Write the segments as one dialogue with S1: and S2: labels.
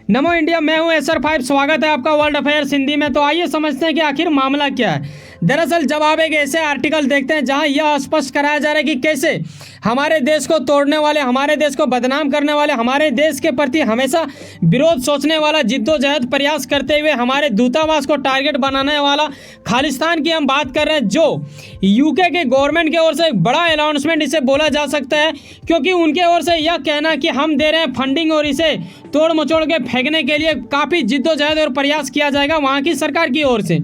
S1: नमो India, मैं हूं SR5। स्वागत है आपका वर्ल्ड अफेयर्स हिंदी में। तो आइए समझते हैं कि आखिर मामला क्या है। दरअसल जब आप एक ऐसे आर्टिकल देखते हैं जहां यह स्पष्ट कराया जा रहा है कि कैसे हमारे देश को तोड़ने वाले, हमारे देश को बदनाम करने वाले, हमारे देश के प्रति हमेशा विरोध सोचने वाला, जिद्दोजहद प्रयास करते हुए हमारे दूतावास को टारगेट बनाने वाला खालिस्तान की हम बात कर रहे हैं, जो यूके के गवर्नमेंट की ओर से एक बड़ा अनाउंसमेंट इसे बोला जा सकता है, क्योंकि उनके ओर से यह कहना कि हम दे रहे हैं फंडिंग और इसे तोड़ मचोड़ के फेंकने के लिए काफ़ी जिद्दोजहद और प्रयास किया जाएगा वहाँ की सरकार की ओर से।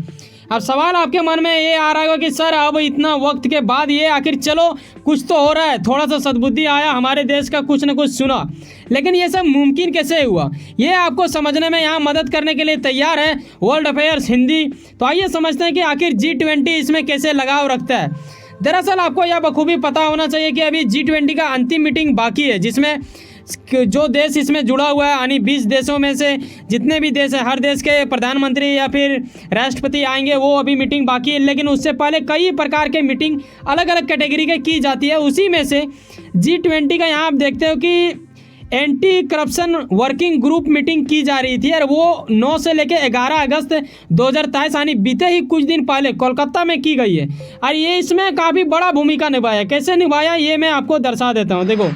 S1: अब सवाल आपके मन में ये आ रहा होगा कि सर अब इतना वक्त के बाद ये आखिर चलो कुछ तो हो रहा है, थोड़ा सा सद्बुद्धि आया, हमारे देश का कुछ न कुछ सुना, लेकिन ये सब मुमकिन कैसे हुआ, ये आपको समझने में यहाँ मदद करने के लिए तैयार है वर्ल्ड अफेयर्स हिंदी। तो आइए समझते हैं कि आखिर G20 इसमें कैसे लगाव रखता है। दरअसल आपको यह बखूबी पता होना चाहिए कि अभी G20 का अंतिम मीटिंग बाकी है, जिसमें जो देश इसमें जुड़ा हुआ है यानी 20 देशों में से जितने भी देश हैं, हर देश के प्रधानमंत्री या फिर राष्ट्रपति आएंगे, वो अभी मीटिंग बाकी है। लेकिन उससे पहले कई प्रकार के मीटिंग अलग अलग कैटेगरी के की जाती है। उसी में से G20 का यहाँ आप देखते हो कि anti corruption working group meeting की जा रही थी और वो 9 से लेकर 11 अगस्त 2023 यानी बीते ही कुछ दिन पहले कोलकाता में की गई है। और ये इसमें काफ़ी बड़ा भूमिका निभाया। कैसे निभाया ये मैं आपको दर्शा देता हूँ। देखो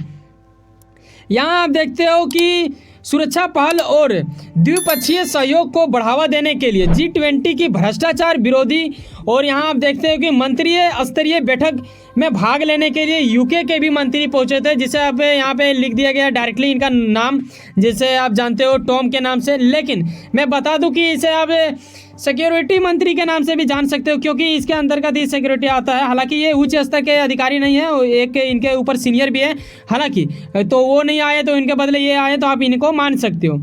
S1: यहाँ आप देखते हो कि सुरक्षा पहल और द्विपक्षीय सहयोग को बढ़ावा देने के लिए G20 की भ्रष्टाचार विरोधी, और यहाँ आप देखते हो कि मंत्रीय स्तरीय बैठक में भाग लेने के लिए यूके के भी मंत्री पहुंचे थे, जिसे आप यहाँ पे लिख दिया गया डायरेक्टली इनका नाम, जिसे आप जानते हो टॉम के नाम से। लेकिन मैं बता दूं कि इसे आप सिक्योरिटी मंत्री के नाम से भी जान सकते हो, क्योंकि इसके अंतर्गत ही सिक्योरिटी आता है। हालांकि ये उच्च स्तर के अधिकारी नहीं है, एक इनके ऊपर सीनियर भी है हालांकि, तो वो नहीं आए तो इनके बदले ये आए, तो आप इनको मान सकते हो।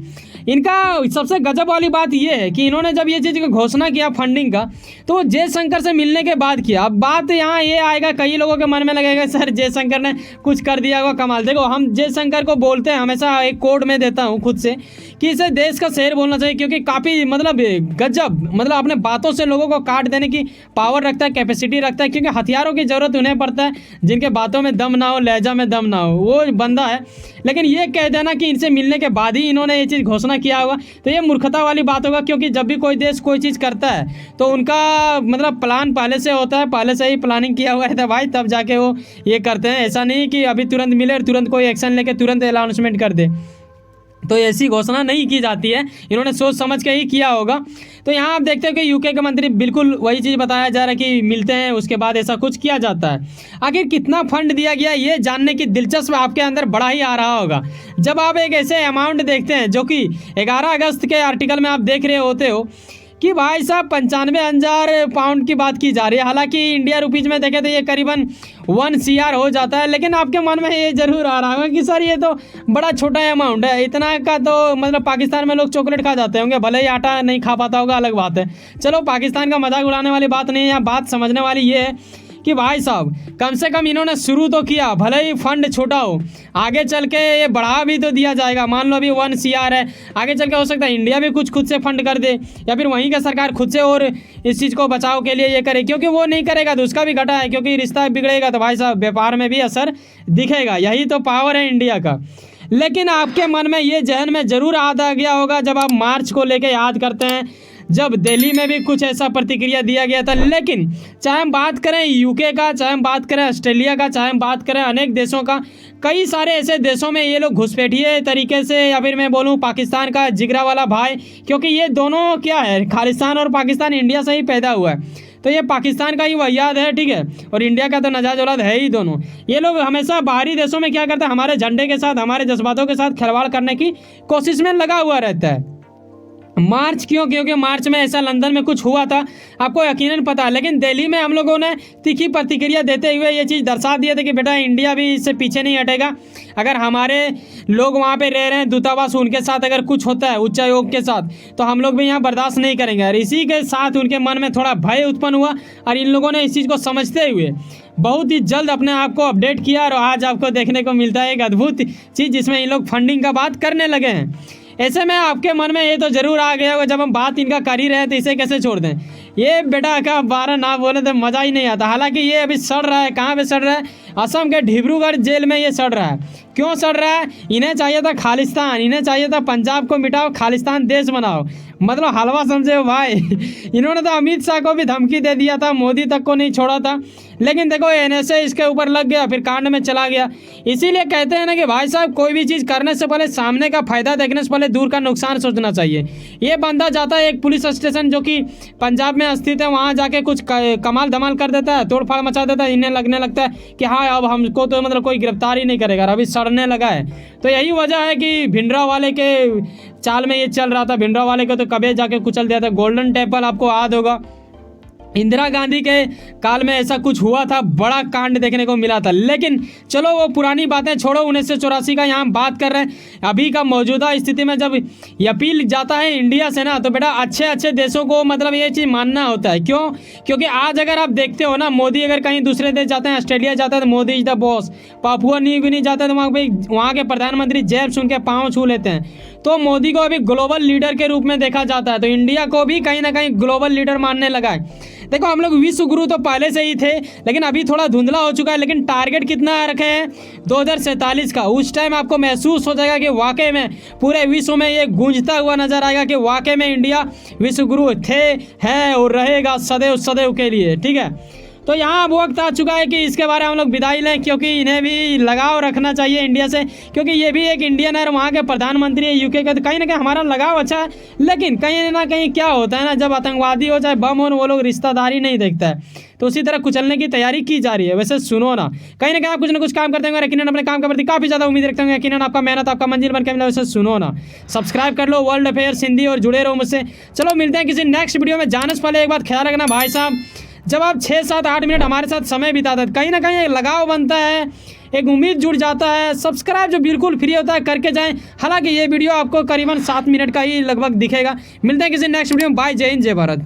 S1: इनका सबसे गजब वाली बात यह है कि इन्होंने जब ये चीज़ की घोषणा किया फंडिंग का, तो जयशंकर से मिलने के बाद किया। अब बात यहाँ ये आएगा, कई लोगों के मन में लगेगा सर जयशंकर ने कुछ कर दिया होगा कमाल। देखो हम जयशंकर को बोलते हैं, हमेशा एक कोड में देता हूँ खुद से कि इसे देश का शेर बोलना चाहिए, क्योंकि काफ़ी मतलब गजब, मतलब अपने बातों से लोगों को काट देने की पावर रखता है, कैपेसिटी रखता है, क्योंकि हथियारों की ज़रूरत उन्हें पड़ता है जिनके बातों में दम ना हो, लहजा में दम ना हो, वो बंदा है। लेकिन ये कह देना कि इनसे मिलने के बाद ही इन्होंने ये चीज़ घोषणा किया होगा, तो ये मूर्खता वाली बात होगा। क्योंकि जब भी कोई देश कोई चीज़ करता है तो उनका मतलब प्लान पहले से होता है, पहले से ही प्लानिंग किया हुआ रहता है भाई, तब जाके वो ये करते हैं। ऐसा नहीं कि अभी तुरंत मिले और तुरंत कोई एक्शन लेके तुरंत अनाउंसमेंट कर दे, तो ऐसी घोषणा नहीं की जाती है। इन्होंने सोच समझ के ही किया होगा। तो यहाँ आप देखते हो कि यूके के मंत्री बिल्कुल वही चीज़ बताया जा रहा है कि मिलते हैं, उसके बाद ऐसा कुछ किया जाता है। आखिर कितना फंड दिया गया ये जानने की दिलचस्प आपके अंदर बड़ा ही आ रहा होगा जब आप एक ऐसे अमाउंट देखते हैं जो कि 11 अगस्त के आर्टिकल में आप देख रहे होते हो कि भाई साहब 95,000 पाउंड की बात की जा रही है। हालांकि इंडिया रुपीज़ में देखें तो ये करीबन 1 CR हो जाता है। लेकिन आपके मन में ये जरूर आ रहा होगा कि सर ये तो बड़ा छोटा अमाउंट है, इतना का तो मतलब पाकिस्तान में लोग चॉकलेट खा जाते होंगे, भले ही आटा नहीं खा पाता होगा, अलग बात है। चलो पाकिस्तान का मजाक उड़ाने वाली बात नहीं है, यहाँ बात समझने वाली ये है कि भाई साहब कम से कम इन्होंने शुरू तो किया, भले ही फंड छोटा हो, आगे चल के ये बढ़ा भी तो दिया जाएगा। मान लो अभी 1 CR है, आगे चल के हो सकता है इंडिया भी कुछ खुद से फंड कर दे, या फिर वहीं का सरकार खुद से और इस चीज़ को बचाव के लिए ये करे, क्योंकि वो नहीं करेगा तो उसका भी घाटा है, क्योंकि रिश्ता बिगड़ेगा तो भाई साहब व्यापार में भी असर दिखेगा। यही तो पावर है इंडिया का। लेकिन आपके मन में ये जहन में ज़रूर आ गया होगा जब आप मार्च को लेकर याद करते हैं, जब दिल्ली में भी कुछ ऐसा प्रतिक्रिया दिया गया था। लेकिन चाहे हम बात करें यूके का, चाहे हम बात करें ऑस्ट्रेलिया का, चाहे हम बात करें अनेक देशों का, कई सारे ऐसे देशों में ये लोग घुसपैठिए तरीके से, या फिर मैं बोलूँ पाकिस्तान का जिगरा वाला भाई, क्योंकि ये दोनों क्या है, खालिस्तान और पाकिस्तान इंडिया से ही पैदा हुआ है, तो ये पाकिस्तान का ही वहियाद है, ठीक है, और इंडिया का तो नजाज औलाद है ही दोनों। ये लोग हमेशा बाहरी देशों में क्या करते हैं, हमारे झंडे के साथ, हमारे जज्बातों के साथ खिलवाड़ करने की कोशिश में लगा हुआ रहता है। मार्च क्यों? क्योंकि मार्च में ऐसा लंदन में कुछ हुआ था, आपको यकीनन पता है। लेकिन दिल्ली में हम लोगों ने तीखी प्रतिक्रिया देते हुए ये चीज़ दर्शा दिया था कि बेटा इंडिया भी इससे पीछे नहीं हटेगा। अगर हमारे लोग वहाँ पे रह रहे हैं, दूतावास, उनके साथ अगर कुछ होता है उच्चायोग के साथ, तो हम लोग भी यहाँ बर्दाश्त नहीं करेंगे। और इसी के साथ उनके मन में थोड़ा भय उत्पन्न हुआ, और इन लोगों ने इस चीज़ को समझते हुए बहुत ही जल्द अपने आप को अपडेट किया, और आज आपको देखने को मिलता है एक अद्भुत चीज़ जिसमें इन लोग फंडिंग का बात करने लगे हैं। ऐसे में आपके मन में ये तो ज़रूर आ गया होगा, जब हम बात इनका कर ही रहे हैं तो इसे कैसे छोड़ दें। ये बेटा का 12 ना बोले तो मज़ा ही नहीं आता। हालांकि ये अभी सड़ रहा है, कहाँ पे सड़ रहा है, असम के डिब्रूगढ़ जेल में ये सड़ रहा है। क्यों सड़ रहा है? इन्हें चाहिए था खालिस्तान, इन्हें चाहिए था पंजाब को मिटाओ, खालिस्तान देश बनाओ। मतलब हलवा समझे हो भाई। इन्होंने तो अमित शाह को भी धमकी दे दिया था, मोदी तक को नहीं छोड़ा था, लेकिन देखो एनएसए इसके ऊपर लग गया, फिर कांड में चला गया। इसीलिए कहते हैं ना कि भाई साहब कोई भी चीज़ करने से पहले सामने का फायदा देखने से पहले दूर का नुकसान सोचना चाहिए। ये बंदा जाता है एक पुलिस स्टेशन जो कि पंजाब में स्थित है, वहाँ जाके कुछ कमाल धमाल कर देता है, तोड़फाड़ मचा देता है। इन्हें लगने लगता है कि हाँ अब हमको तो मतलब कोई गिरफ्तार ही नहीं करेगा, अभी सड़ने लगा है। तो यही वजह है कि भिंडरा वाले के चाल में ये चल रहा था। भिंडरा वाले को तो कभी जाके कुचल दिया था। गोल्डन टेम्पल आपको याद होगा, इंदिरा गांधी के काल में ऐसा कुछ हुआ था, बड़ा कांड देखने को मिला था। लेकिन चलो वो पुरानी बातें छोड़ो, 1984 का यहाँ बात कर रहे हैं। अभी का मौजूदा स्थिति में जब अपील जाता है इंडिया से ना, तो बेटा अच्छे अच्छे देशों को मतलब ये चीज़ मानना होता है। क्यों? क्योंकि आज अगर आप देखते हो ना, मोदी अगर कहीं दूसरे देश जाते हैं, ऑस्ट्रेलिया जाता है तो Modi is the boss, Papua New Guinea जाता है तो वहाँ के प्रधानमंत्री जेब सुन के पाँव छू लेते हैं। तो मोदी को अभी ग्लोबल लीडर के रूप में देखा जाता है, तो इंडिया को भी कहीं ना कहीं ग्लोबल लीडर मानने लगा है। देखो हम लोग विश्व गुरु तो पहले से ही थे, लेकिन अभी थोड़ा धुंधला हो चुका है। लेकिन टारगेट कितना रखे हैं? 2047 का। उस टाइम आपको महसूस हो जाएगा कि वाकई में पूरे विश्व में ये गूंजता हुआ नजर आएगा कि वाकई में इंडिया विश्व गुरु थे, है और रहेगा सदैव सदैव के लिए। ठीक है, तो यहाँ अब वक्त आ चुका है कि इसके बारे में हम लोग विदाई लें, क्योंकि इन्हें भी लगाव रखना चाहिए इंडिया से, क्योंकि ये भी एक इंडियन है और वहाँ के प्रधानमंत्री है यूके का। तो कहीं ना कहीं हमारा लगाव अच्छा है, लेकिन कहीं ना कहीं क्या होता है ना, जब आतंकवादी हो चाहे बम हो, वो लोग रिश्तेदारी नहीं देखता है, तो उसी तरह कुचलने की तैयारी की जा रही है। वैसे सुनो ना, कहीं ना कहीं आप कुछ ना कुछ काम करते होंगे, यकीनन अपने काम के प्रति काफ़ी ज़्यादा उम्मीद रखते होंगे, यकीनन आपका मेहनत आपका मंजिल बन के मिला। वैसे सुनो ना, सब्सक्राइब कर लो वर्ल्ड अफेयर्स हिंदी और जुड़े रहो मुझसे। चलो मिलते हैं किसी नेक्स्ट वीडियो में। जाने से पहले एक बात ख्याल रखना भाई साहब, जब आप 6, 7, 8 मिनट हमारे साथ समय बिताते हैं, कहीं ना कहीं एक लगाव बनता है, एक उम्मीद जुड़ जाता है। सब्सक्राइब जो बिल्कुल फ्री होता है करके जाएं। हालांकि ये वीडियो आपको करीबन 7 मिनट का ही लगभग दिखेगा। मिलते हैं किसी नेक्स्ट वीडियो में। बाय, जय हिंद, जय भारत।